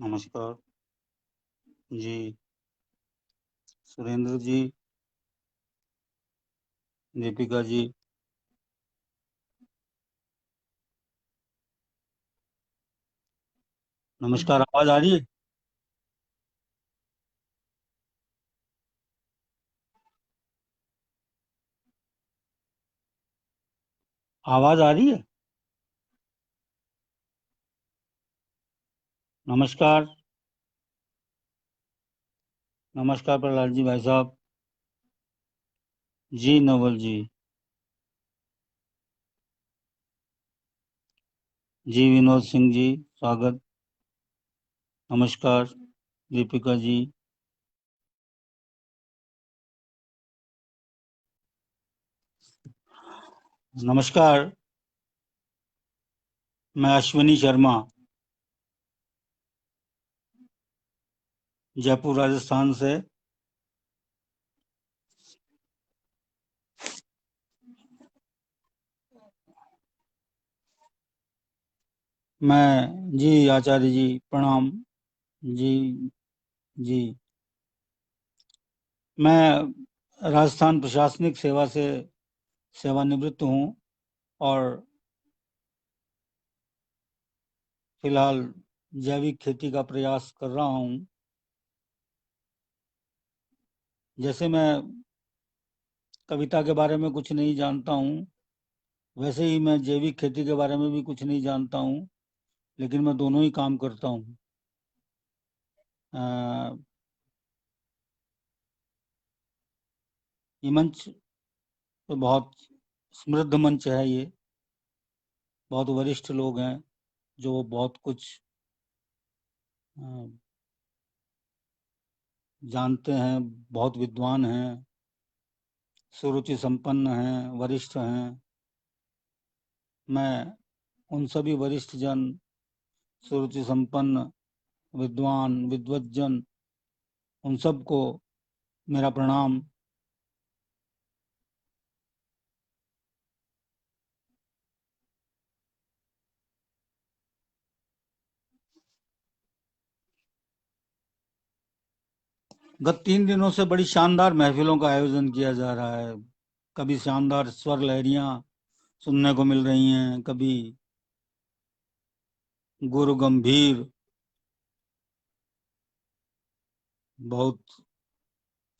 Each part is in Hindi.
नमस्कार जी, सुरेंद्र जी, दीपिका जी। नमस्कार, आवाज आ रही है? आवाज आ रही है? नमस्कार। नमस्कार प्रहलाद जी, भाई साहब। जी नवल जी। जी विनोद सिंह जी, स्वागत। नमस्कार दीपिका जी। नमस्कार, मैं अश्विनी शर्मा, जयपुर राजस्थान से। मैं जी आचार्य जी, प्रणाम। जी जी। मैं राजस्थान प्रशासनिक सेवा से सेवानिवृत्त हूँ और फिलहाल जैविक खेती का प्रयास कर रहा हूँ। जैसे मैं कविता के बारे में कुछ नहीं जानता हूँ, वैसे ही मैं जैविक खेती के बारे में भी कुछ नहीं जानता हूँ, लेकिन मैं दोनों ही काम करता हूँ। अ, ये मंच तो बहुत समृद्ध मंच है। ये बहुत वरिष्ठ लोग हैं जो बहुत कुछ अ, जानते हैं, बहुत विद्वान हैं, सुरुचि संपन्न हैं, वरिष्ठ हैं। मैं उन सभी वरिष्ठ जन, सुरुचि संपन्न, विद्वान, विद्वज्जन, उन सबको मेरा प्रणाम। गत 3 दिनों से बड़ी शानदार महफिलों का आयोजन किया जा रहा है। कभी शानदार स्वर लहरियां सुनने को मिल रही हैं, कभी गुरु गंभीर, बहुत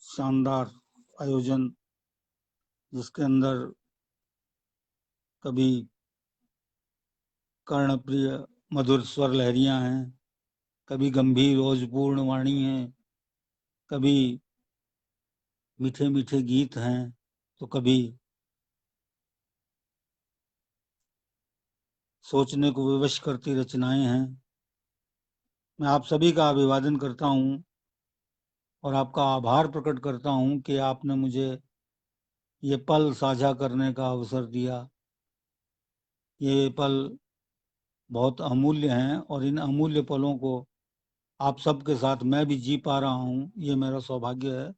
शानदार आयोजन, जिसके अंदर कभी कर्णप्रिय मधुर स्वर लहरियां हैं, कभी गंभीर ओजपूर्ण वाणी है, कभी मीठे मीठे गीत हैं, तो कभी सोचने को विवश करती रचनाएं हैं। मैं आप सभी का अभिवादन करता हूं और आपका आभार प्रकट करता हूं कि आपने मुझे ये पल साझा करने का अवसर दिया। ये पल बहुत अमूल्य हैं और इन अमूल्य पलों को आप सबके साथ मैं भी जी पा रहा हूँ, ये मेरा सौभाग्य है।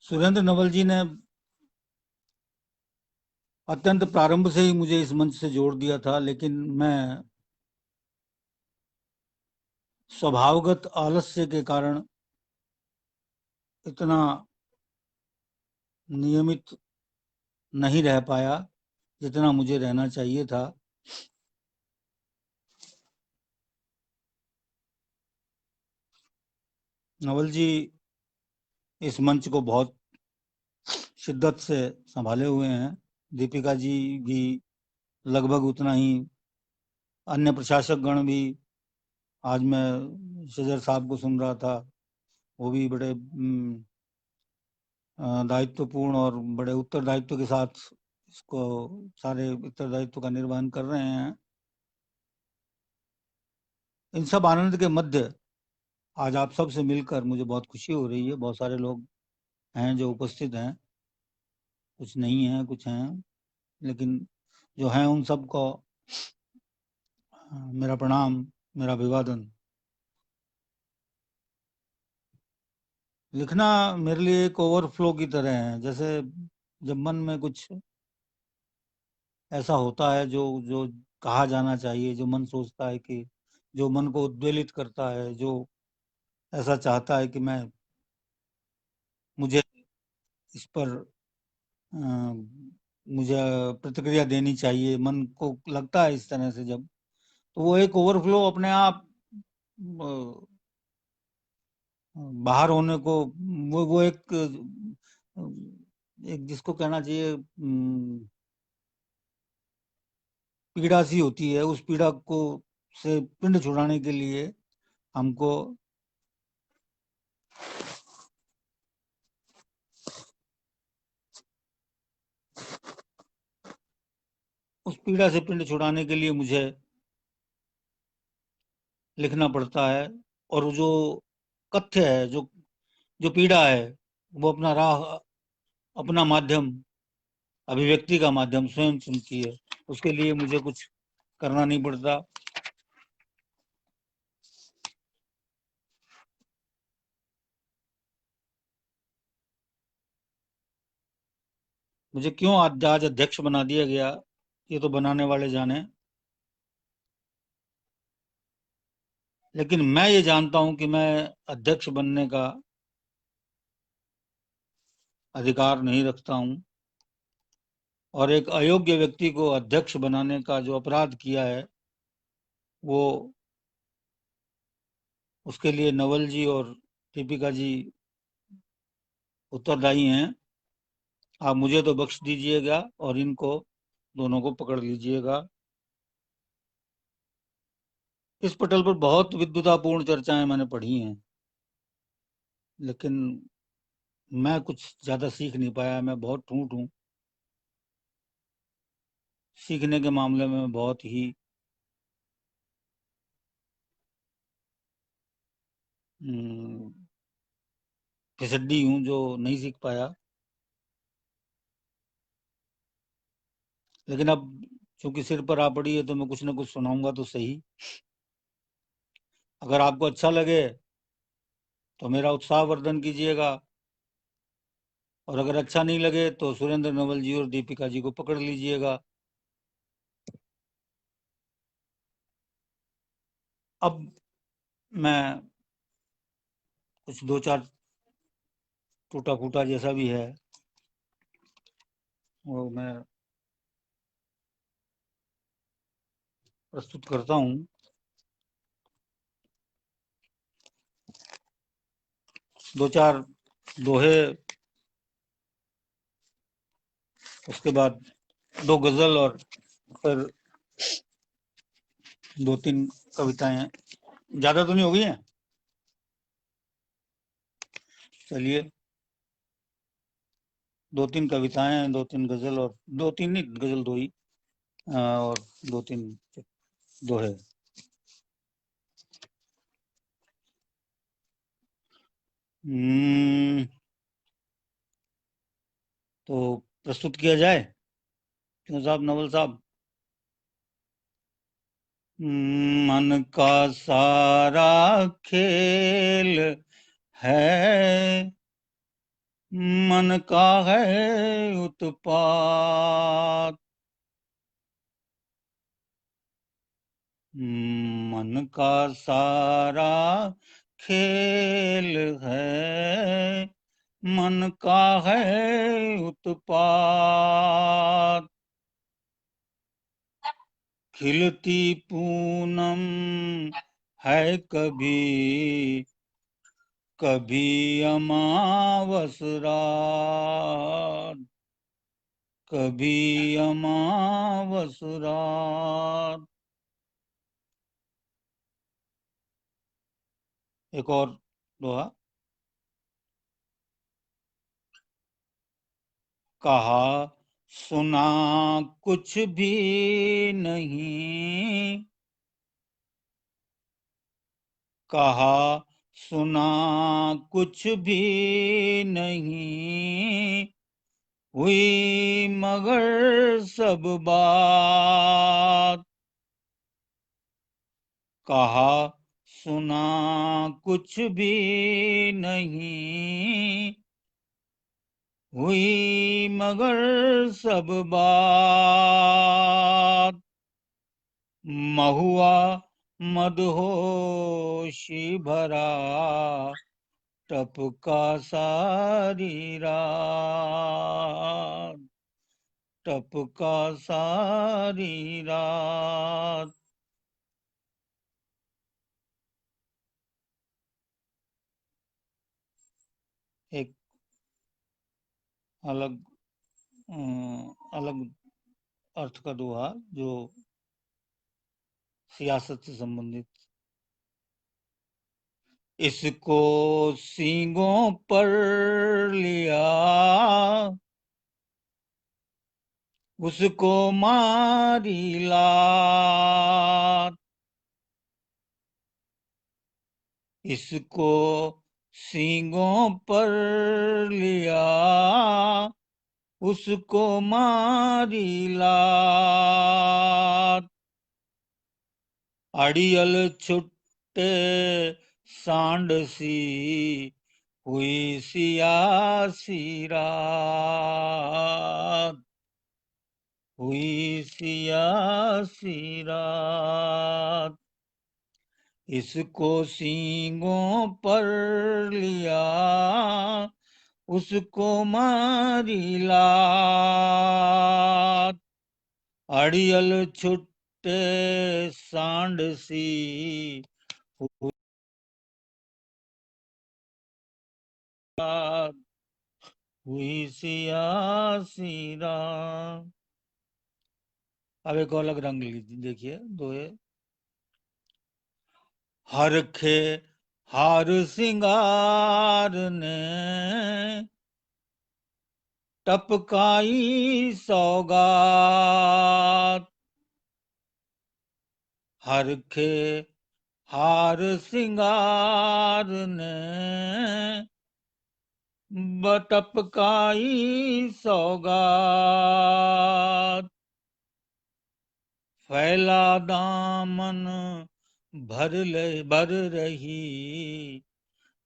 सुरेंद्र नवल जी ने अत्यंत प्रारंभ से ही मुझे इस मंच से जोड़ दिया था, लेकिन मैं स्वभावगत आलस्य के कारण इतना नियमित नहीं रह पाया जितना मुझे रहना चाहिए था। नवल जी इस मंच को बहुत शिद्दत से संभाले हुए हैं। दीपिका जी भी लगभग उतना ही। अन्य प्रशासक गण भी, आज मैं शजर साहब को सुन रहा था, वो भी बड़े दायित्वपूर्ण और बड़े उत्तरदायित्व के साथ इसको, सारे उत्तरदायित्व का निर्वहन कर रहे हैं। इन सब आनंद के मध्य आज आप सब से मिलकर मुझे बहुत खुशी हो रही है। बहुत सारे लोग हैं जो उपस्थित हैं, कुछ नहीं हैं, कुछ हैं, लेकिन जो हैं उन सबको मेरा प्रणाम, मेरा अभिवादन। लिखना मेरे लिए एक ओवरफ्लो की तरह है। जैसे जब मन में कुछ ऐसा होता है जो जो कहा जाना चाहिए, जो मन सोचता है कि, जो मन को उद्वेलित करता है, जो ऐसा चाहता है कि मैं, मुझे इस पर मुझे प्रतिक्रिया देनी चाहिए, मन को लगता है इस तरह से, जब तो वो एक ओवरफ्लो अपने आप बाहर होने को, वो एक जिसको कहना चाहिए पीड़ा सी होती है, उस पीड़ा को से पिंड छुड़ाने के लिए हमको उस पीड़ा से पिंड छुड़ाने के लिए मुझे लिखना पड़ता है। और जो कथ्य है, जो जो पीड़ा है, वो अपना राह, अपना माध्यम, अभिव्यक्ति का माध्यम स्वयं चुनती है। उसके लिए मुझे कुछ करना नहीं पड़ता। मुझे क्यों आज अध्यक्ष बना दिया गया, ये तो बनाने वाले जाने। लेकिन मैं ये जानता हूं कि मैं अध्यक्ष बनने का अधिकार नहीं रखता हूं, और एक अयोग्य व्यक्ति को अध्यक्ष बनाने का जो अपराध किया है, वो, उसके लिए नवल जी और दीपिका जी उत्तरदायी हैं। आप मुझे तो बख्श दीजिएगा और इनको दोनों को पकड़ लीजिएगा। इस पटल पर बहुत विद्वतापूर्ण चर्चाएं मैंने पढ़ी हैं, लेकिन मैं कुछ ज्यादा सीख नहीं पाया। मैं बहुत ठूंठ हूँ, सीखने के मामले में बहुत ही फिसड्डी हूँ, जो नहीं सीख पाया। लेकिन अब चूंकि सिर पर आ पड़ी है, तो मैं कुछ ना कुछ सुनाऊंगा तो सही। अगर आपको अच्छा लगे तो मेरा उत्साहवर्धन कीजिएगा, और अगर अच्छा नहीं लगे तो सुरेंद्र नवल जी और दीपिका जी को पकड़ लीजिएगा। अब मैं कुछ दो चार टूटा फूटा जैसा भी है, वो मैं प्रस्तुत करता हूँ। दो चार दोहे, उसके बाद दो गजल, और फिर दो तीन कविताएं। ज्यादा तो नहीं हो गई हैं? चलिए, दो तीन कविताएं, दो तीन गजल, और दो तीन नहीं, गजल दो ही, और दो तीन दोहे। तो प्रस्तुत किया जाए, क्यों साहब, नवल साहब? मन का सारा खेल है, मन का है उत्पात। मन का सारा खेल है, मन का है उत्पात। खिलती पूनम है कभी, कभी अमावस रात, कभी अमावस रात। एक और दोहा। कहा सुना कुछ भी नहीं, कहा सुना कुछ भी नहीं, हुई मगर सब बात। कहा सुना कुछ भी नहीं, हुई मगर सब बात, महुआ मदहोशी भरा, टपका सारी रात, टपका सारी रात। एक अलग अलग अर्थ का दोहा जो सियासत से संबंधित। इसको सींगों पर लिया, उसको मारी लात, इसको सींगों पर लिया, उसको मारी लात। अड़ियल छुट्टे सांड सी, हुई सियासी रात, हुई सियासी रात। इसको सींगों पर लिया, उसको मारी लात। अड़ियल छुट्टे सांड सी, हुई सियासी रात। अब एक अलग रंग लीजिए, देखिए दोहे। हरखे हार सिंगार ने, टपकाई सौगात। हरखे हार सिंगार ने, टपकाई सौगात। फैला दामन भर रही,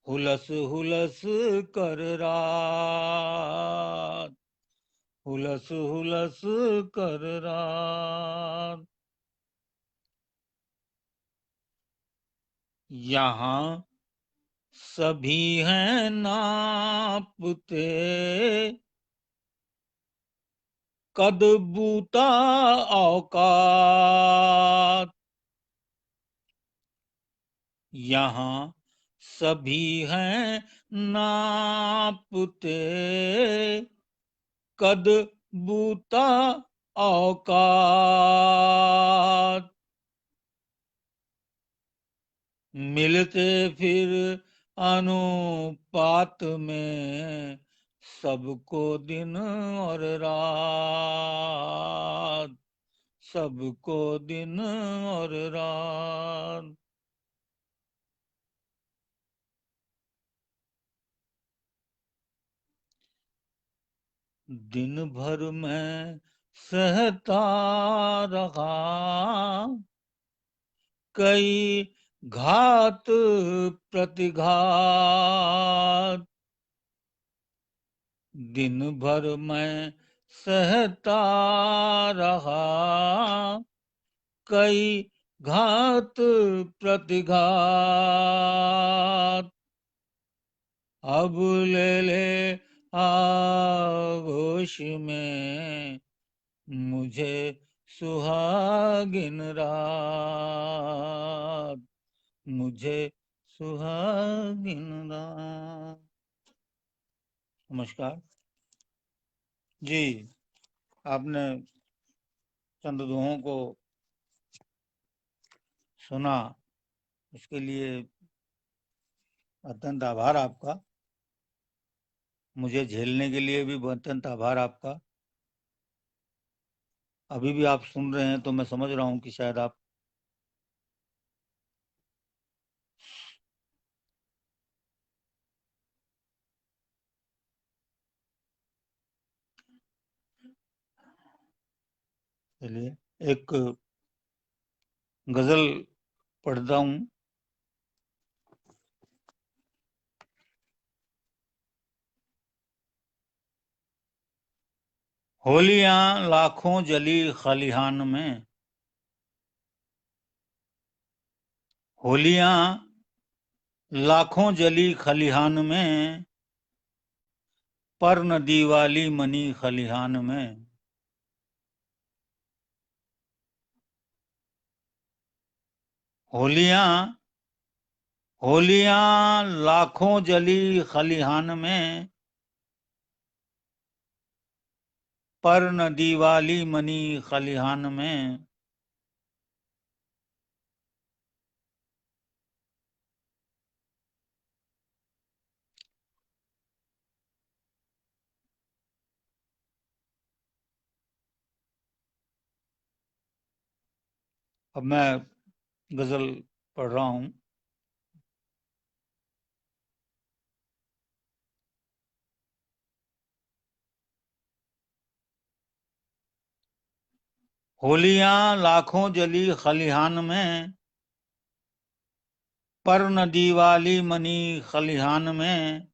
हुलस हुलस कर रात, हुलस हुलस कर रात। यहाँ सभी हैं नापते, कद बूता औकात। यहाँ सभी हैं नापते, कद बूता औकात। मिलते फिर अनुपात में, सबको दिन और रात, सबको दिन और रात। दिन भर में सहता रहा, कई घात प्रतिघात। दिन भर में सहता रहा, कई घात प्रतिघात। अब ले आगोश में, मुझे सुहागिन रात, मुझे सुहागिन रात। नमस्कार जी। आपने चंद दोहों को सुना, इसके लिए अत्यंत आभार आपका। मुझे झेलने के लिए भी अत्यंत आभार आपका। अभी भी आप सुन रहे हैं तो मैं समझ रहा हूं कि शायद आप चलिए एक गजल पढ़ता हूं। होलियां लाखों जली खलिहान में, होलियां लाखों जली खलिहान में, पर न दीवाली मनी खलिहान में। होलियां होलियां लाखों जली खलिहान में, पर न दीवाली मनी खलिहान में। अब मैं गजल पढ़ रहा हूं। होलियां लाखों जली खलिहान में, पर न दीवाली मनी खलिहान में।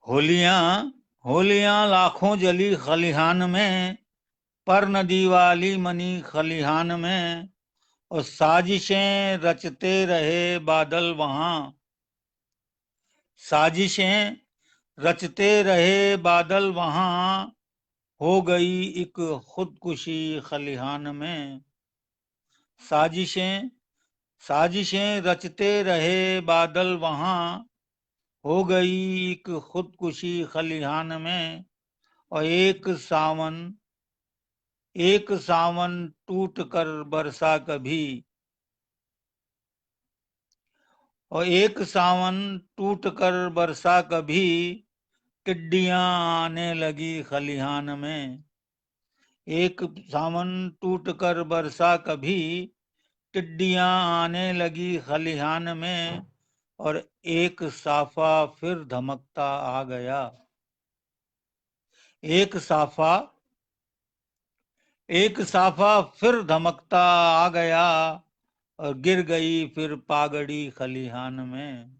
होलियां होलियां लाखों जली खलिहान में, पर न दीवाली मनी खलिहान में। और साजिशें रचते रहे बादल वहां, साजिशें रचते रहे बादल वहां, हो गई एक खुदकुशी खलिहान में। साजिशें साजिशें रचते रहे बादल वहां, हो गई एक खुदकुशी खलिहान में। और एक सावन टूट कर बरसा कभी, और एक सावन टूट कर बरसा कभी, टिड्डियां आने लगी खलिहान में। एक सावन टूट कर बरसा कभी, टिड्डियां आने लगी खलिहान में। और एक साफा फिर धमकता आ गया, एक साफा एक साफा फिर धमकता आ गया, और गिर गई फिर पागड़ी खलिहान में।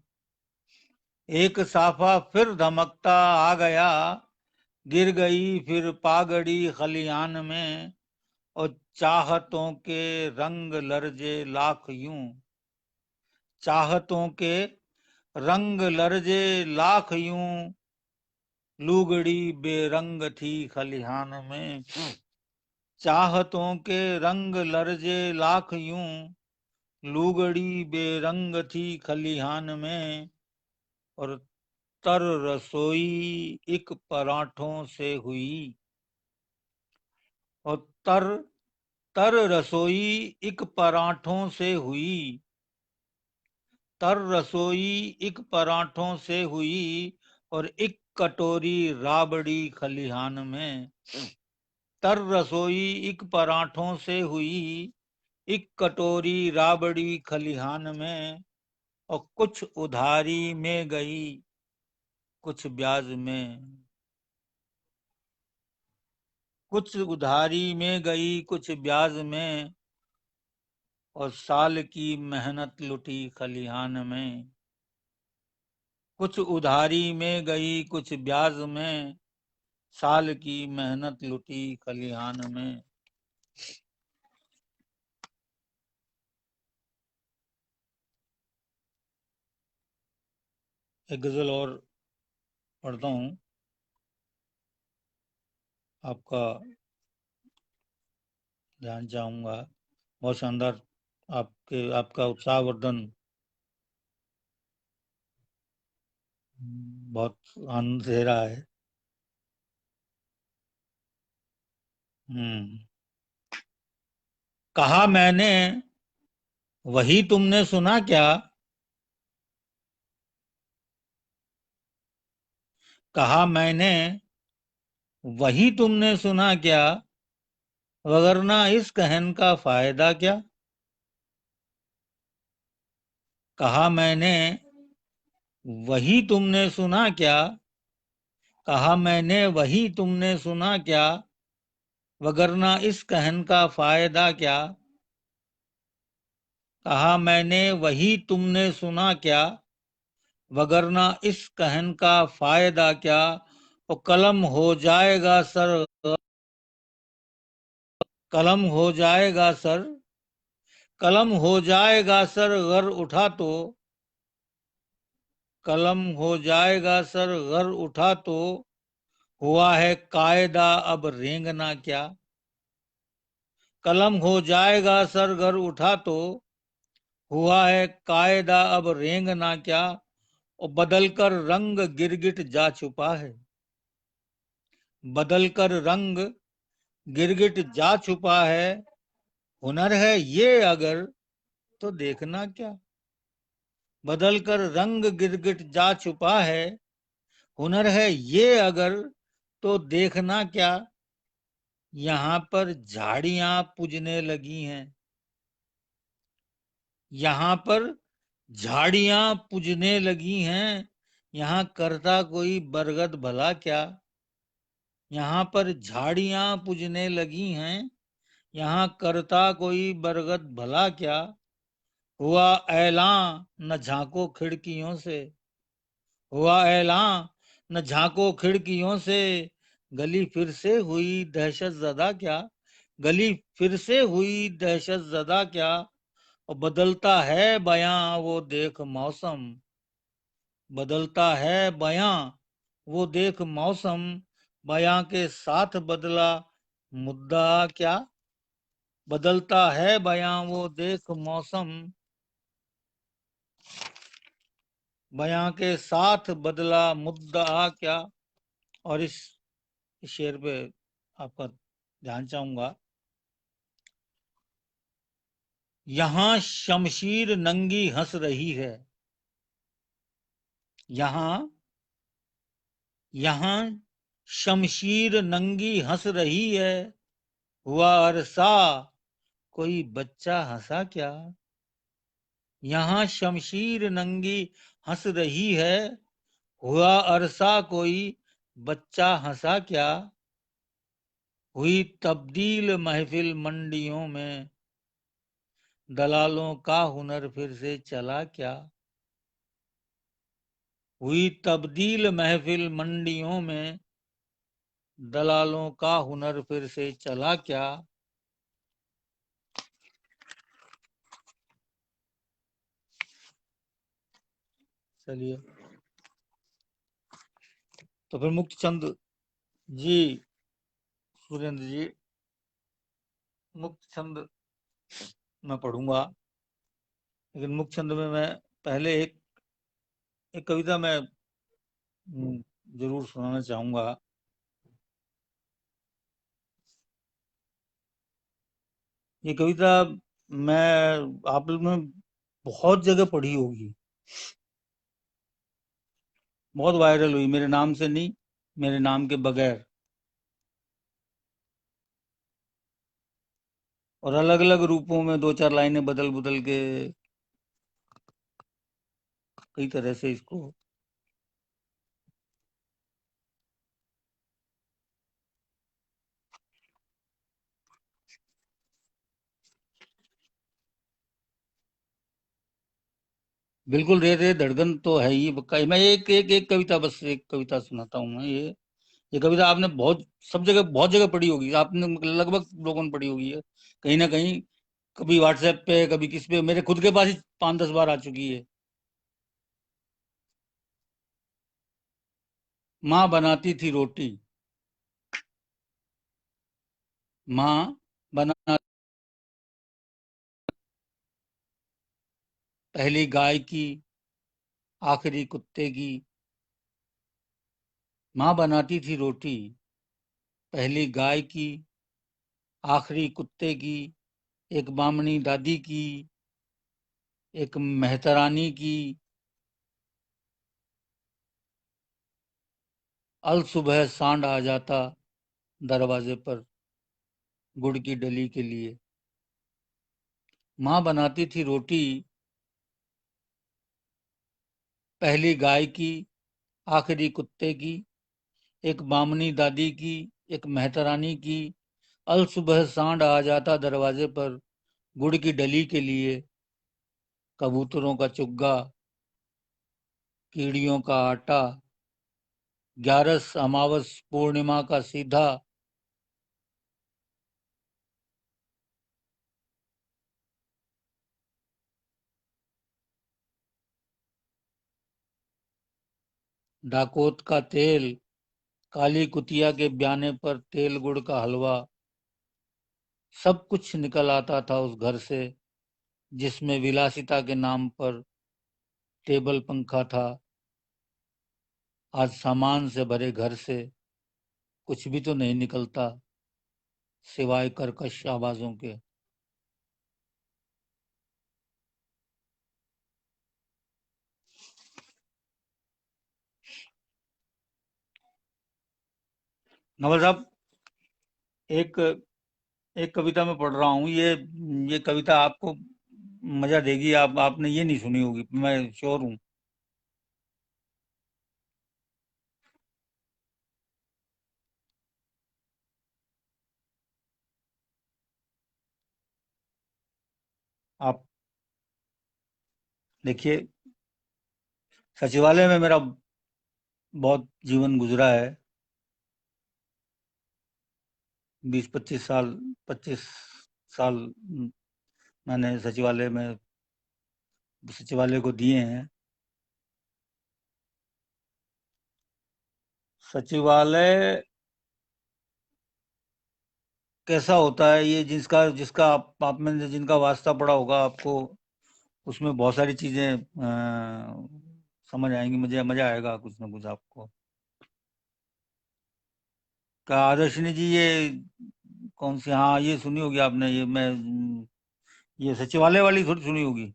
एक साफा फिर धमकता आ गया, गिर गई फिर पागड़ी खलिहान में। और चाहतों के रंग लरजे लाख यूं, चाहतों के रंग लरजे लाख यूं, लुगड़ी बेरंग थी खलिहान में। चाहतों के रंग लरजे लाख यूं, लुगड़ी बेरंग थी खलिहान में। और तर रसोई एक पराठों से हुई, और तर रसोई एक पराठों से हुई, तर रसोई एक पराठों से हुई। और एक कटोरी राबड़ी खलिहान में। तर रसोई एक पराठों से हुई, एक कटोरी राबड़ी खलिहान में। और कुछ उधारी में गई कुछ ब्याज में, कुछ उधारी में गई कुछ ब्याज में। और साल की मेहनत लुटी खलिहान में। कुछ उधारी में गई कुछ ब्याज में, साल की मेहनत लुटी खलिहान में। एक गजल और पढ़ता हूँ, आपका ध्यान चाहूंगा। बहुत शानदार, आपका उत्साहवर्धन बहुत आनंद दे रहा है। हम्म। कहा मैंने वही तुमने सुना क्या, कहा मैंने वही तुमने सुना क्या, वगरना इस कहन का फायदा क्या। कहा मैंने वही तुमने सुना क्या, कहा मैंने वही तुमने सुना क्या, वगरना इस कहन का फायदा क्या। कहा मैंने वही तुमने सुना क्या, वगरना इस कहन का फायदा क्या। वो कलम हो जाएगा सर, कलम हो जाएगा सर, कलम हो जाएगा सर घर उठा तो, कलम हो जाएगा सर घर उठा तो, हुआ है कायदा अब रेंगना क्या। कलम हो जाएगा सर घर उठा तो, हुआ है कायदा अब रेंगना क्या। और बदल कर रंग गिरगिट जा छुपा है, बदल कर रंग गिरगिट जा छुपा है। हुनर है ये अगर तो देखना क्या, बदल कर रंग गिरगिट जा छुपा है। हुनर है ये अगर तो देखना क्या। यहाँ पर झाड़ियां पुजने लगी हैं, यहाँ पर झाड़ियां पुजने लगी हैं। यहाँ करता कोई बरगद भला क्या। यहाँ पर झाड़ियां पुजने लगी हैं, यहाँ करता कोई बरगद भला क्या। हुआ ऐलान न झांको खिड़कियों से, हुआ ऐलान न झांको खिड़कियों से। गली फिर से हुई दहशत ज़दा क्या, गली फिर से हुई दहशत ज़दा क्या। और बदलता है बयां वो देख मौसम, बदलता है बयां वो देख मौसम। बयां के साथ बदला मुद्दा क्या, बदलता है बयां वो देख मौसम। बयां के साथ बदला मुद्दा क्या। और इस शेर पे आपका ध्यान चाहूंगा। यहां शमशीर नंगी हंस रही है, यहां यहां शमशीर नंगी हंस रही है। हुआ अरसा कोई बच्चा हंसा क्या, यहां शमशीर नंगी हंस रही है। हुआ अरसा कोई बच्चा हंसा क्या। हुई तब्दील महफिल मंडियों में, दलालों का हुनर फिर से चला क्या। हुई तब्दील महफिल मंडियों में, दलालों का हुनर फिर से चला क्या। चलिए, तो फिर मुक्तचंद जी, सुरेंद्र जी, मुक्तचंद मैं पढ़ूंगा। लेकिन मुक्तचंद में मैं पहले एक एक कविता मैं जरूर सुनाना चाहूंगा। ये कविता मैं आप लोग ने बहुत जगह पढ़ी होगी, बहुत वायरल हुई, मेरे नाम से नहीं, मेरे नाम के बगैर। और अलग अलग रूपों में दो चार लाइनें बदल बदल के कई तरह से इसको। बिल्कुल रे रे धड़कन तो है ही मैं एक कविता, बस एक कविता सुनाता हूँ मैं। ये कविता आपने बहुत सब जगह बहुत जगह पढ़ी होगी, आपने लगभग लोगों ने पढ़ी होगी है कहीं ना कहीं। कभी व्हाट्सएप पे, कभी किस पे, मेरे खुद के पास ही 5-10 बार आ चुकी है। माँ बनाती थी रोटी, माँ बना पहली गाय की, आखिरी कुत्ते की। माँ बनाती थी रोटी, पहली गाय की, आखिरी कुत्ते की। एक बामनी दादी की, एक मेहतरानी की। अल सुबह सांड आ जाता दरवाजे पर, गुड़ की डली के लिए। माँ बनाती थी रोटी, पहली गाय की, आखिरी कुत्ते की। एक बामनी दादी की, एक मेहतरानी की। अल सुबह सांड आ जाता दरवाजे पर, गुड़ की डली के लिए। कबूतरों का चुग्गा, कीड़ियों का आटा, ग्यारस अमावस पूर्णिमा का सीधा, डाकोत का तेल, काली कुतिया के ब्याने पर तेल गुड़ का हलवा, सब कुछ निकल आता था उस घर से जिसमें विलासिता के नाम पर टेबल पंखा था। आज सामान से भरे घर से कुछ भी तो नहीं निकलता सिवाय कर्कश आवाजों के। नवल साहब, एक एक कविता में पढ़ रहा हूँ, ये कविता आपको मजा देगी। आपने ये नहीं सुनी होगी, मैं श्योर हूँ। आप देखिए, सचिवालय में मेरा बहुत जीवन गुजरा है। 25 साल मैंने सचिवालय को दिए हैं। सचिवालय कैसा होता है, ये जिसका जिसका आप में जिनका वास्ता पड़ा होगा, आपको उसमें बहुत सारी चीजें समझ आएंगी। मुझे मजा आएगा कुछ ना कुछ आपको। क्या आदर्शनी जी, ये कौन सी, हाँ ये सुनी होगी आपने, ये सचिवालय वाली थोड़ी सुनी होगी।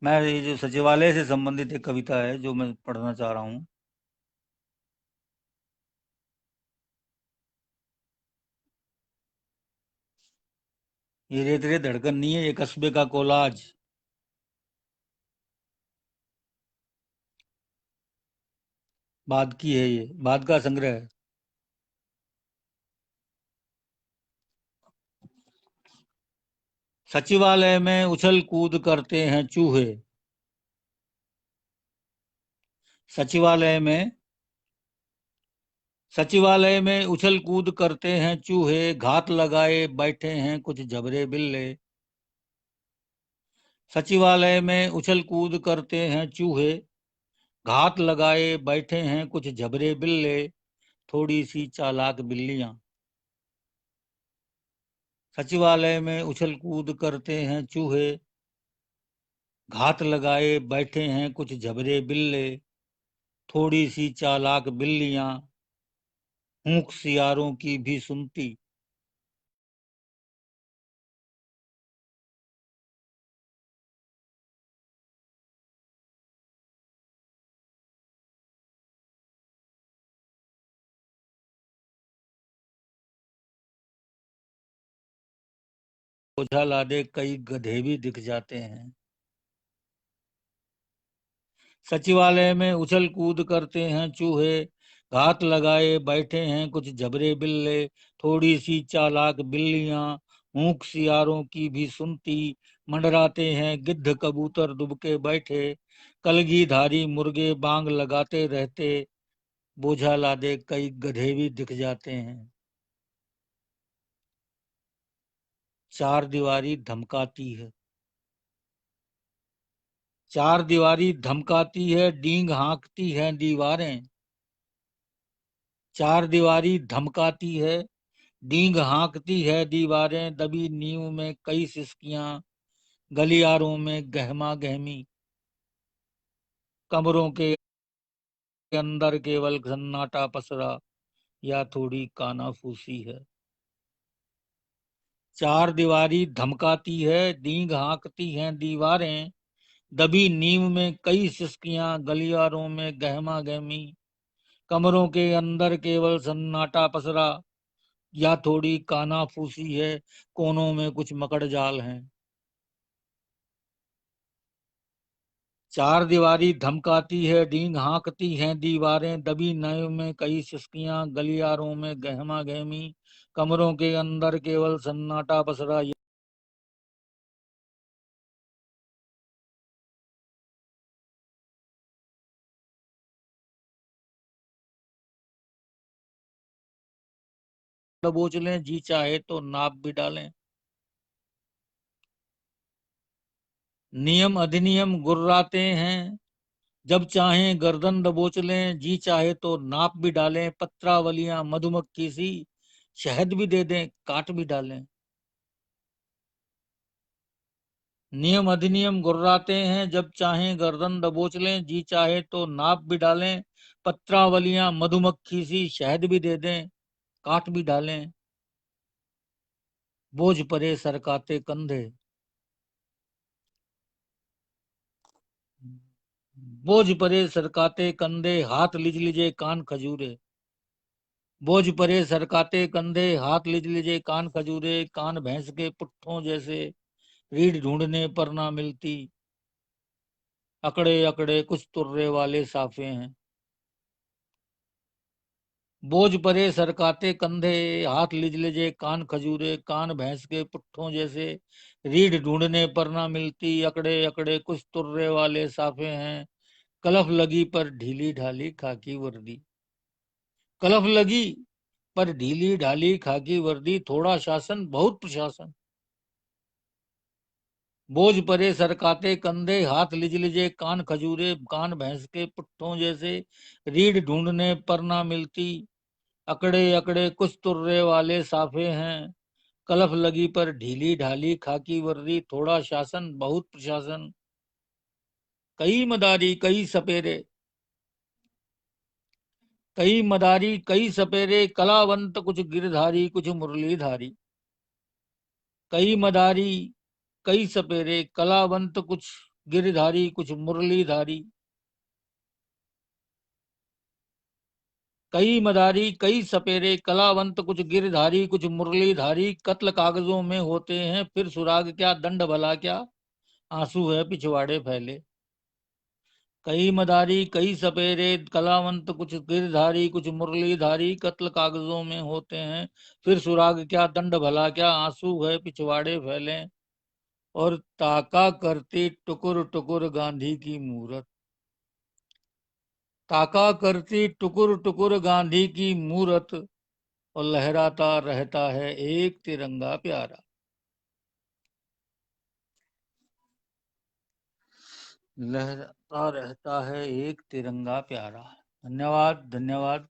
मैं ये जो सचिवालय से संबंधित एक कविता है जो मैं पढ़ना चाह रहा हूँ। ये रेत रेत धड़कन नहीं है, ये कस्बे का कोलाज। बाद की है, ये बाद का संग्रह है। सचिवालय में उछल कूद करते हैं चूहे। सचिवालय में सचिवालय में उछल कूद करते हैं चूहे, घात लगाए बैठे हैं कुछ जबरे बिल्ले। सचिवालय में उछल कूद करते हैं चूहे, घात लगाए बैठे हैं कुछ जबरे बिल्ले, थोड़ी सी चालाक बिल्लियां। सचिवालय में उछल कूद करते हैं चूहे, घात लगाए बैठे हैं कुछ जबरे बिल्ले, थोड़ी सी चालाक बिल्लियां, मूक सियारों की भी सुनती। बोझा लादे कई गधे भी दिख जाते हैं। सचिवालय में उछल कूद करते हैं चूहे, घात लगाए बैठे हैं कुछ जबरे बिल्ले, थोड़ी सी चालाक बिल्लियां, मूक सियारों की भी सुनती। मंडराते हैं गिद्ध कबूतर दुबके बैठे, कलगीधारी मुर्गे बांग लगाते रहते, बोझा लादे कई गधे भी दिख जाते हैं। चार दीवारी धमकाती है। चार दीवारी धमकाती है, डींग हाँकती है दीवारें। चार दीवारी धमकाती है, डींग हाँकती है दीवारें, दबी नींव में कई सिसकियां, गलियारों में गहमा गहमी, कमरों के अंदर केवल सन्नाटा पसरा, या थोड़ी कानाफूसी है। चार दीवारी धमकाती है, डींग हाँकती हैं दीवारें, दबी नींव में कई सिसकियां, गलियारों में गहमा गहमी, कमरों के अंदर केवल सन्नाटा पसरा, या थोड़ी कानाफूसी है, कोनों में कुछ मकड़ जाल हैं। चार दीवारी धमकाती है, डींग हाँकती हैं दीवारें, दबी नय में कई सिसकियां, गलियारों में गहमा गहमी, कमरों के अंदर केवल सन्नाटा पसरा, दबोच लें, जी चाहे तो नाप भी डालें। नियम अधिनियम गुर्राते हैं, जब चाहें गर्दन दबोच लें, जी चाहे तो नाप भी डालें। पत्रावलियां मधुमक्खी सी, शहद भी दे दें, काट भी डालें। नियम अधिनियम गुर्राते हैं, जब चाहें गर्दन दबोच लें, जी चाहे तो नाप भी डालें। पत्रावलियां मधुमक्खी सी, शहद भी दे दें, काट भी डालें। बोझ परे सरकाते कंधे, बोझ परे सरकाते कंधे, हाथ लिज लीजे कान खजूरे। बोझ परे सरकाते कंधे, हाथ लिज लीजे कान खजूरे। कान भैंस के पुट्ठों जैसे, रीढ़ ढूंढने पर ना मिलती। अकड़े अकड़े कुछ तुर्रे वाले साफे हैं। बोझ परे सरकाते कंधे, हाथ लिज लीजे कान खजूरे। कान भैंस के पुट्ठों जैसे, रीढ़ ढूंढने पर ना मिलती। अकड़े अकड़े कुछ तुर्रे वाले साफे हैं। कलफ लगी पर ढीली ढाली खाकी वर्दी। कलफ लगी पर ढीली ढाली खाकी वर्दी, थोड़ा शासन बहुत प्रशासन। बोझ परे सरकाते कंधे, हाथ लिज लीजे कान खजूरे। कान भैंस के पुट्ठों जैसे, रीढ़ ढूंढने पर ना मिलती। अकड़े अकड़े कुछ तुर्रे वाले साफे हैं। कलफ लगी पर ढीली ढाली खाकी वर्दी, थोड़ा शासन बहुत प्रशासन। कई मदारी कई सपेरे, कई मदारी कई सपेरे, कलावंत कुछ गिरधारी कुछ मुरलीधारी। कई मदारी कई सपेरे, कलावंत कुछ गिरधारी कुछ मुरलीधारी। कई मदारी कई सपेरे, कलावंत कुछ गिरधारी कुछ मुरलीधारी। कत्ल कागजों में होते हैं, फिर सुराग क्या दंड भला क्या, आंसू है पिछवाड़े फैले। कई मदारी कई सपेरे, कलावंत कुछ गिरधारी कुछ मुरलीधारी। कत्ल कागजों में होते हैं, फिर सुराग क्या दंड भला क्या, आंसू है पिछवाड़े फैले। और ताका करती टुकुर टुकुर गांधी की मूरत। ताका करती टुकुर टुकुर गांधी की मूरत, और लहराता रहता है एक तिरंगा प्यारा। लहराता रहता है एक तिरंगा प्यारा। धन्यवाद धन्यवाद।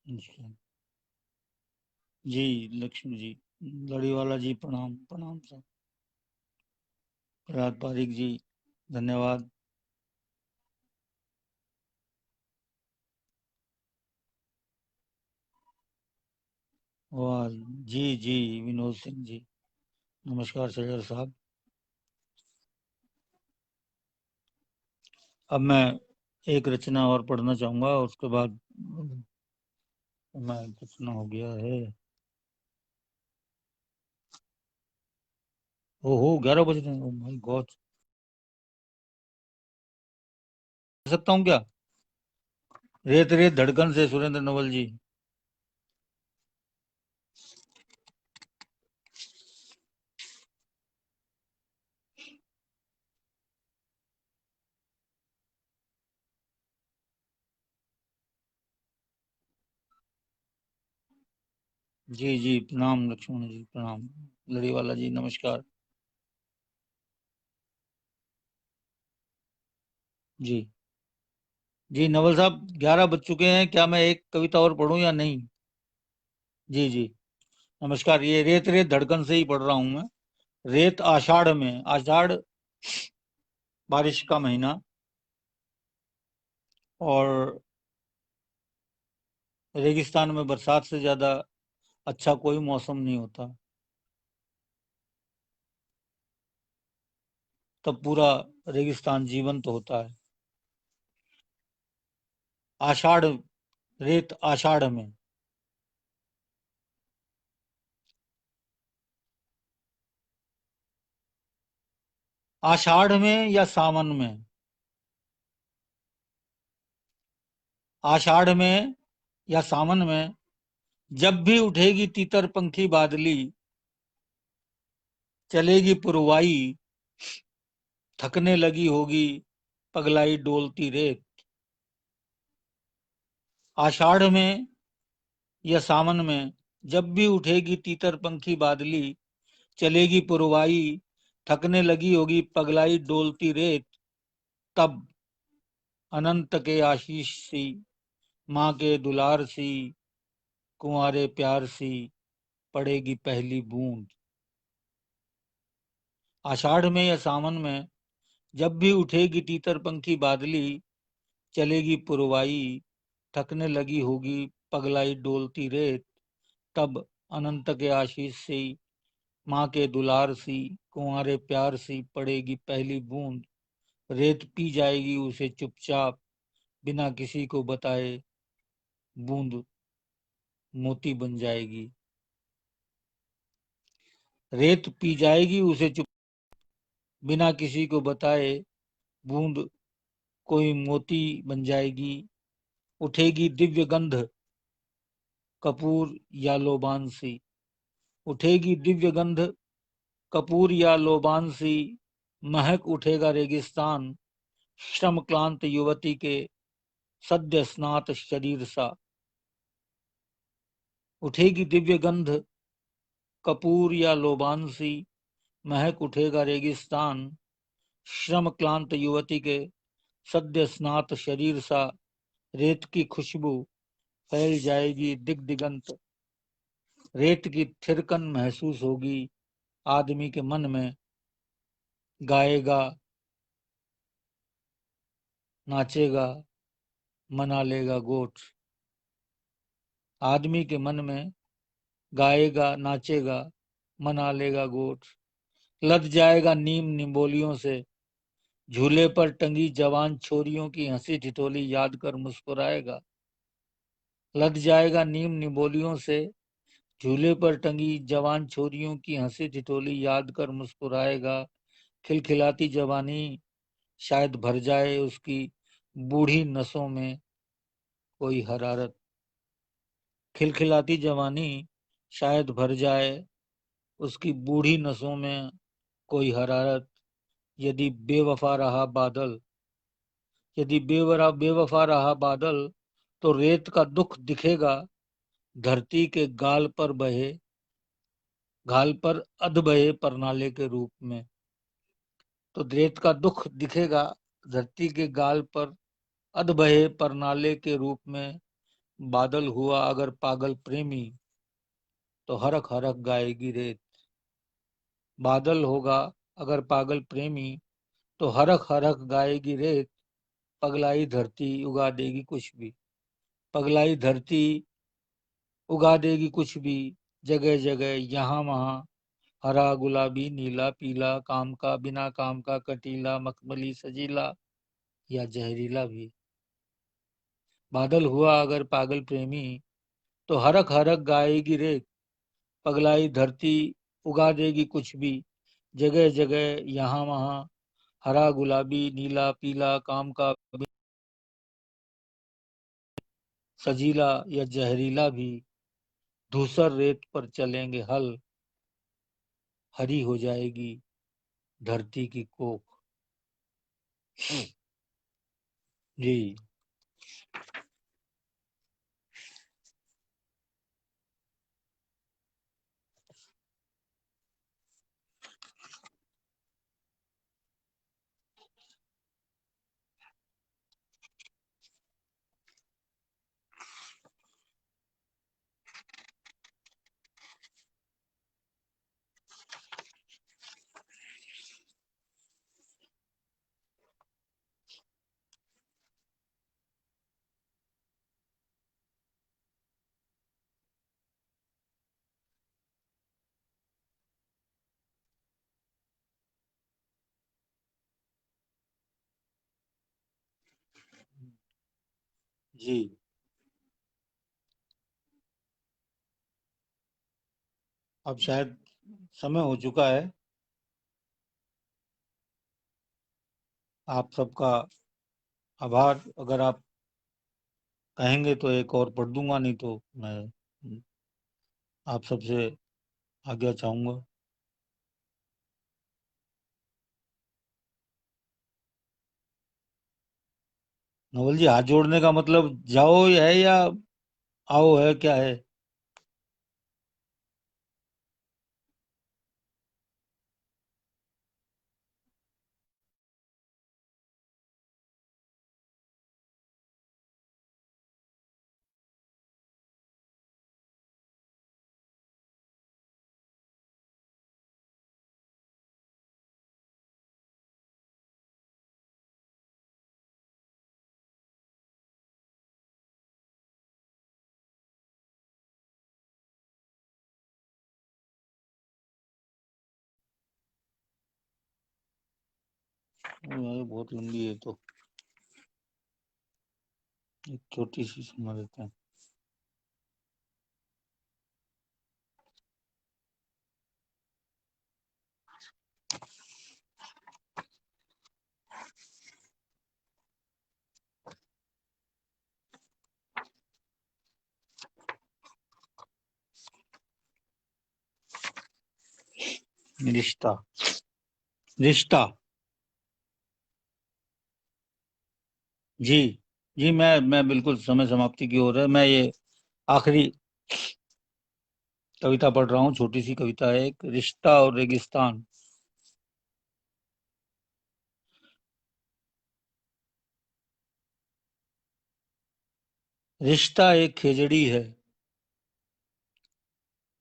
जी जी, लक्ष्मी जी, लड़ीवाला जी, प्रणाम प्रणाम सर। प्रहलाद पारिक जी, धन्यवाद। वाह, जी जी, विनोद सिंह जी, नमस्कार सैयद साहब। अब मैं एक रचना और पढ़ना चाहूंगा, उसके बाद मैं रचना हो गया है। ओहो, 11 बज रहे हैं, ओ माय गॉड। सकता हूँ क्या? रेत रेत धड़कन से सुरेंद्र नवल जी। जी जी, प्रणाम लक्ष्मण जी, प्रणाम। लड़ीवाला जी, नमस्कार। जी जी, नवल साहब, 11 बज चुके हैं, क्या मैं एक कविता और पढूं या नहीं? जी जी, नमस्कार। ये रेत रेत धड़कन से ही पढ़ रहा हूं मैं। रेत आषाढ़ में, आषाढ़ बारिश का महीना, और रेगिस्तान में बरसात से ज्यादा अच्छा कोई मौसम नहीं होता, तब पूरा रेगिस्तान जीवंत होता है। आषाढ़, रेत आषाढ़ में, आषाढ़ में या सावन में, आषाढ़ में या सावन में, जब भी उठेगी तीतर पंखी बादली, चलेगी पुरवाई, थकने लगी होगी पगलाई डोलती रेत। आषाढ़ में या सावन में, जब भी उठेगी तीतर पंखी बादली, चलेगी पुरवाई, थकने लगी होगी पगलाई डोलती रेत, तब अनंत के आशीष सी, माँ के दुलार सी, कुंवारे प्यार सी, पड़ेगी पहली बूंद। आषाढ़ में या सावन में, जब भी उठेगी तीतर पंखी बादली, चलेगी पुरवाई, थकने लगी होगी पगलाई डोलती रेत, तब अनंत के आशीष सी, माँ के दुलार सी, कुंवारे प्यार सी, पड़ेगी पहली बूंद। रेत पी जाएगी उसे चुपचाप, बिना किसी को बताए, बूंद मोती बन जाएगी। रेत पी जाएगी उसे चुप, बिना किसी को बताए, बूंद कोई मोती बन जाएगी। उठेगी दिव्य गंध कपूर या लोबान सी, उठेगी दिव्य गंध कपूर या लोबान सी, महक उठेगा रेगिस्तान श्रम क्लांत युवती के सद्य स्नात शरीर सा। उठेगी दिव्य गंध कपूर या लोबान सी, महक उठेगा रेगिस्तान श्रम क्लांत युवती के सद्य स्नात शरीर सा। रेत की खुशबू फैल जाएगी दिग दिगंत, रेत की थिरकन महसूस होगी आदमी के मन में, गाएगा नाचेगा मना लेगा गोठ। आदमी के मन में गाएगा नाचेगा मना लेगा गोठ। लद जाएगा नीम निम्बोलियों से, झूले पर टंगी जवान छोरियों की हंसी ठिठोली याद कर मुस्कुराएगा। लद जाएगा नीम निम्बोलियों से, झूले पर टंगी जवान छोरियों की हंसी ठिठोली याद कर मुस्कुराएगा। खिलखिलाती जवानी शायद भर जाए उसकी बूढ़ी नसों में कोई हरारत। खिलखिलाती जवानी शायद भर जाए उसकी बूढ़ी नसों में कोई हरारत। यदि बेवफा रहा बादल, यदि बेवफा रहा बादल, तो रेत का दुख दिखेगा धरती के गाल पर बहे, गाल पर अध बहे परनाले के रूप में। तो रेत का दुख दिखेगा धरती के गाल पर अध बहे परनाले के रूप में। बादल हुआ अगर पागल प्रेमी, तो हरख हरख गाएगी रेत। बादल होगा अगर पागल प्रेमी, तो हरख हरख गाएगी रेत। पगलाई धरती उगा देगी कुछ भी, पगलाई धरती उगा देगी कुछ भी, जगह जगह यहाँ वहाँ, हरा गुलाबी नीला पीला, काम का बिना काम का, कटीला मखमली सजीला या जहरीला भी। बादल हुआ अगर पागल प्रेमी, तो हरख हरख गाएगी रेत। पगलाई धरती उगा देगी कुछ भी, जगह जगह यहाँ वहाँ, हरा गुलाबी नीला पीला, काम का सजीला या जहरीला भी। धूसर रेत पर चलेंगे हल, हरी हो जाएगी धरती की कोख। जी। जी। अब शायद समय हो चुका है। आप सबका आभार। अगर आप कहेंगे तो एक और पढ़ दूंगा, नहीं तो मैं आप सबसे आज्ञा चाहूंगा। नवल जी, हाथ जोड़ने का मतलब जाओ है या आओ है, क्या है? ये बहुत लंबी है, तो एक छोटी सी सुना देते हैं। रिश्ता। रिश्ता। जी। जी, मैं बिल्कुल समय समाप्ति की ओर है। मैं ये आखिरी कविता पढ़ रहा हूँ। छोटी सी कविता है, एक रिश्ता और रेगिस्तान। रिश्ता एक खेजड़ी है।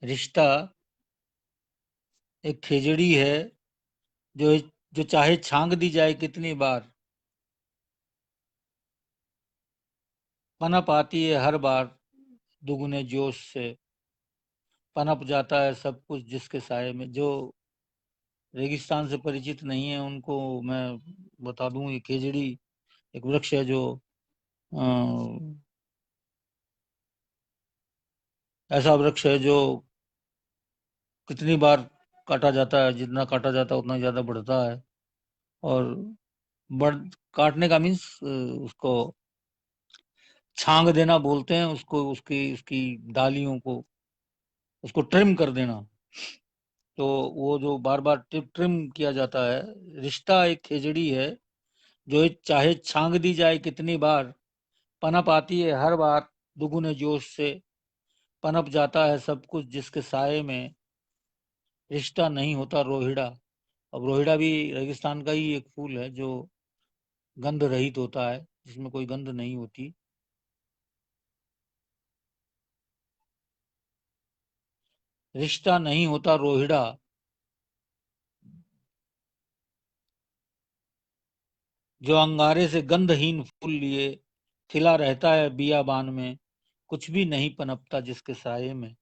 रिश्ता एक खेजड़ी है, जो जो चाहे छांग दी जाए कितनी बार, पनप आती है हर बार दुगने जोश से। पनप जाता है सब कुछ जिसके साए में। जो रेगिस्तान से परिचित नहीं है उनको मैं बता दूं, ये खेजड़ी एक वृक्ष है जो अ, ऐसा वृक्ष है जो कितनी बार काटा जाता है, जितना काटा जाता है उतना ज्यादा बढ़ता है। और बढ़ काटने का मीन्स उसको छांग देना बोलते हैं उसको, उसकी उसकी डालियों को उसको ट्रिम कर देना। तो वो जो बार बार ट्रिम किया जाता है। रिश्ता एक खेजड़ी है, जो चाहे छांग दी जाए कितनी बार, पनप आती है हर बार दुगुने जोश से। पनप जाता है सब कुछ जिसके साये में, रिश्ता नहीं होता रोहिड़ा। अब रोहिड़ा भी रेगिस्तान का ही एक फूल है जो गंध रहित होता है, जिसमें कोई गंध नहीं होती। रिश्ता नहीं होता रोहिड़ा, जो अंगारे से गंधहीन फूल लिए खिला रहता है बियाबान में, कुछ भी नहीं पनपता जिसके साये में।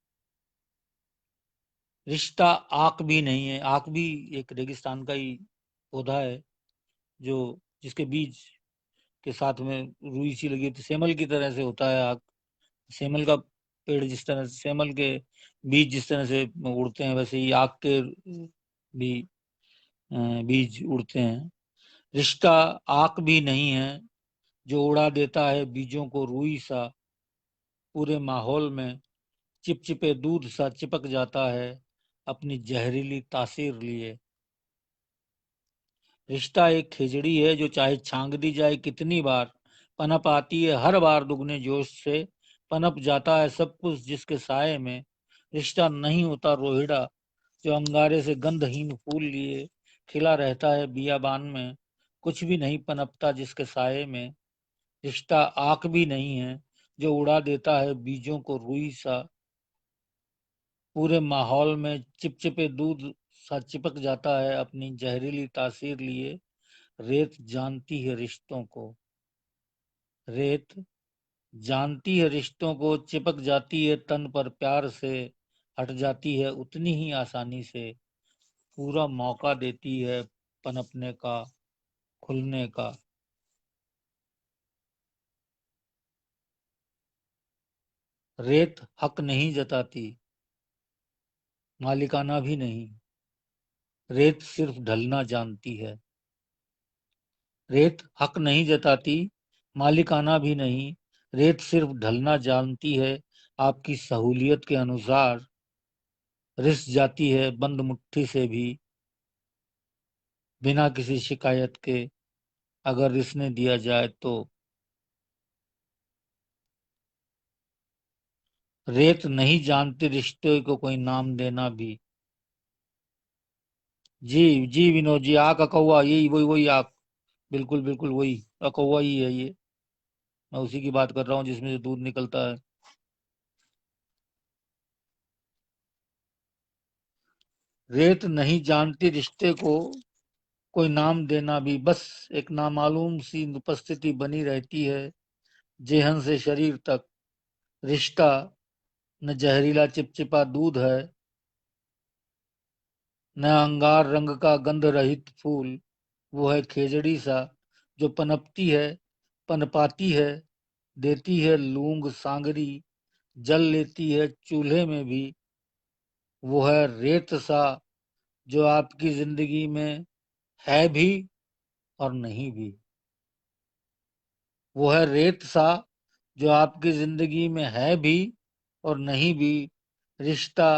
रिश्ता आक भी नहीं है। आक भी एक रेगिस्तान का ही पौधा है, जो जिसके बीज के साथ में रुई सी लगी होती, सेमल की तरह से होता है आक। सेमल का पेड़ जिस तरह से, सेमल के बीज जिस तरह से उड़ते हैं, वैसे ही आक के भी बीज उड़ते हैं। रिश्ता आक भी नहीं है, जो उड़ा देता है बीजों को रुई सा। पूरे माहौल में चिपचिपे दूध सा चिपक जाता है अपनी जहरीली तासीर लिए। रिश्ता एक खिचड़ी है, जो चाहे छांग दी जाए कितनी बार, पनप आती है हर बार दुगने जोश से। पनप जाता है सब कुछ जिसके साये में, रिश्ता नहीं होता रोहिड़ा, जो अंगारे से गंधहीन फूल लिए खिला रहता है बियाबान में, कुछ भी नहीं पनपता जिसके साये में। रिश्ता आंख भी नहीं है, जो उड़ा देता है बीजों को रुई सा। पूरे माहौल में चिपचिपे दूध सा चिपक जाता है अपनी जहरीली तासीर लिए। रेत जानती है रिश्तों को। रेत जानती है रिश्तों को, चिपक जाती है तन पर प्यार से, हट जाती है उतनी ही आसानी से। पूरा मौका देती है पनपने का, खुलने का। रेत हक नहीं जताती, मालिकाना भी नहीं। रेत सिर्फ ढलना जानती है। रेत हक नहीं जताती, मालिकाना भी नहीं। रेत सिर्फ ढलना जानती है। आपकी सहूलियत के अनुसार रिस जाती है बंद मुट्ठी से भी, बिना किसी शिकायत के। अगर रिसने दिया जाए तो रेत नहीं जानती रिश्ते को कोई नाम देना भी। जी जी विनोद जी, आक अकौआ, यही वही वही आक, बिल्कुल बिल्कुल वही अकौआ ही है ये। मैं उसी की बात कर रहा हूँ जिसमें से दूध निकलता है। रेत नहीं जानती रिश्ते को कोई नाम देना भी, बस एक नामालूम सी उपस्थिति बनी रहती है। जेहन से शरीर तक रिश्ता न जहरीला चिपचिपा दूध है, न अंगार रंग का गंध रहित फूल। वो है खेजड़ी सा जो पनपती है, पनपाती है, देती है लूंग सांगरी, जल लेती है चूल्हे में भी। वो है रेत सा जो आपकी जिंदगी में है भी और नहीं भी। वो है रेत सा जो आपकी जिंदगी में है भी और नहीं भी। रिश्ता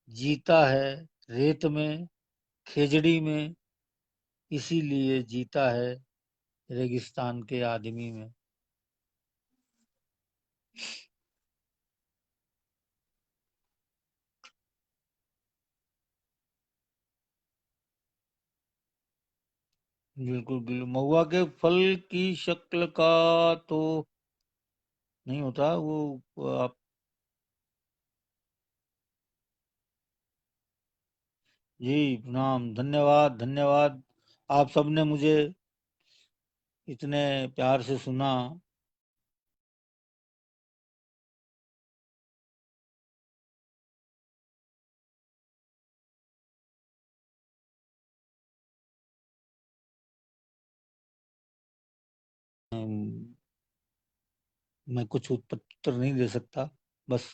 जीता है रेत में, खेजड़ी में, इसीलिए जीता है रेगिस्तान के आदमी में। बिल्कुल बिल्कुल, महुआ के फल की शक्ल का तो नहीं होता वो आप। जी प्रणाम, धन्यवाद धन्यवाद। आप सबने मुझे इतने प्यार से सुना। मैं कुछ उत्तर नहीं दे सकता, बस।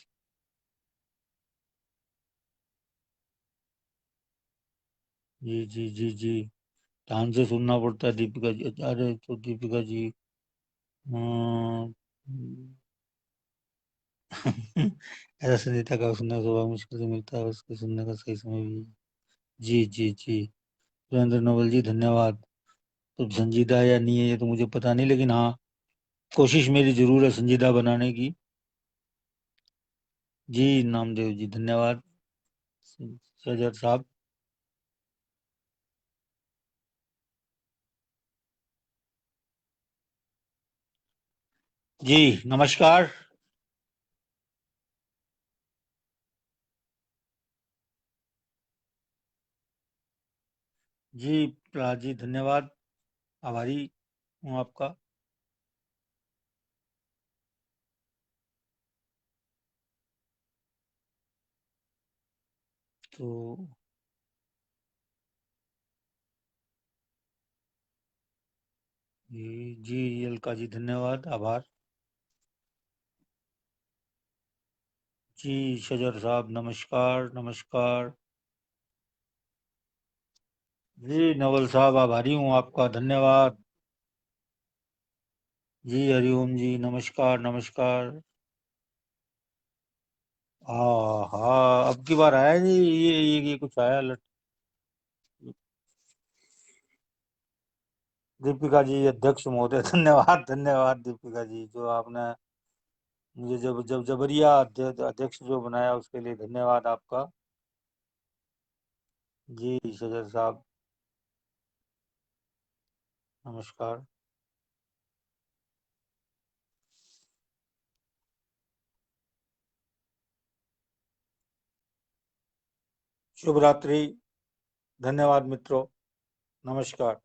जी जी जी जी, ध्यान से सुनना पड़ता है दीपिका जी। अरे तो दीपिका जी, अम, ऐसा संगीता का सुनना स्वभाव मुश्किल से मिलता है, उसके सुनने का सही समय भी। जी जी जी, सुरेंद्र नवल जी धन्यवाद। तो संजीदा या नहीं है ये तो मुझे पता नहीं, लेकिन हाँ, कोशिश मेरी जरूर है संजीदा बनाने की। जी नामदेव जी धन्यवाद। सजर साहब। जी नमस्कार। जी प्रहलाद जी धन्यवाद, आभारी हूँ आपका। तो जी अलका जी धन्यवाद, आभार। जी शजर साहब नमस्कार नमस्कार। जी नवल साहब आभारी हूँ आपका, धन्यवाद। जी हरिओम जी नमस्कार नमस्कार। हाँ हाँ, अब की बार आया नहीं ये कुछ आया अलर्ट। दीपिका जी अध्यक्ष महोदय धन्यवाद धन्यवाद दीपिका जी, जो आपने मुझे जब जब जबरिया अध्यक्ष जो बनाया उसके लिए धन्यवाद आपका। जी सजर साहब नमस्कार। शुभ रात्रि, धन्यवाद मित्रों, नमस्कार।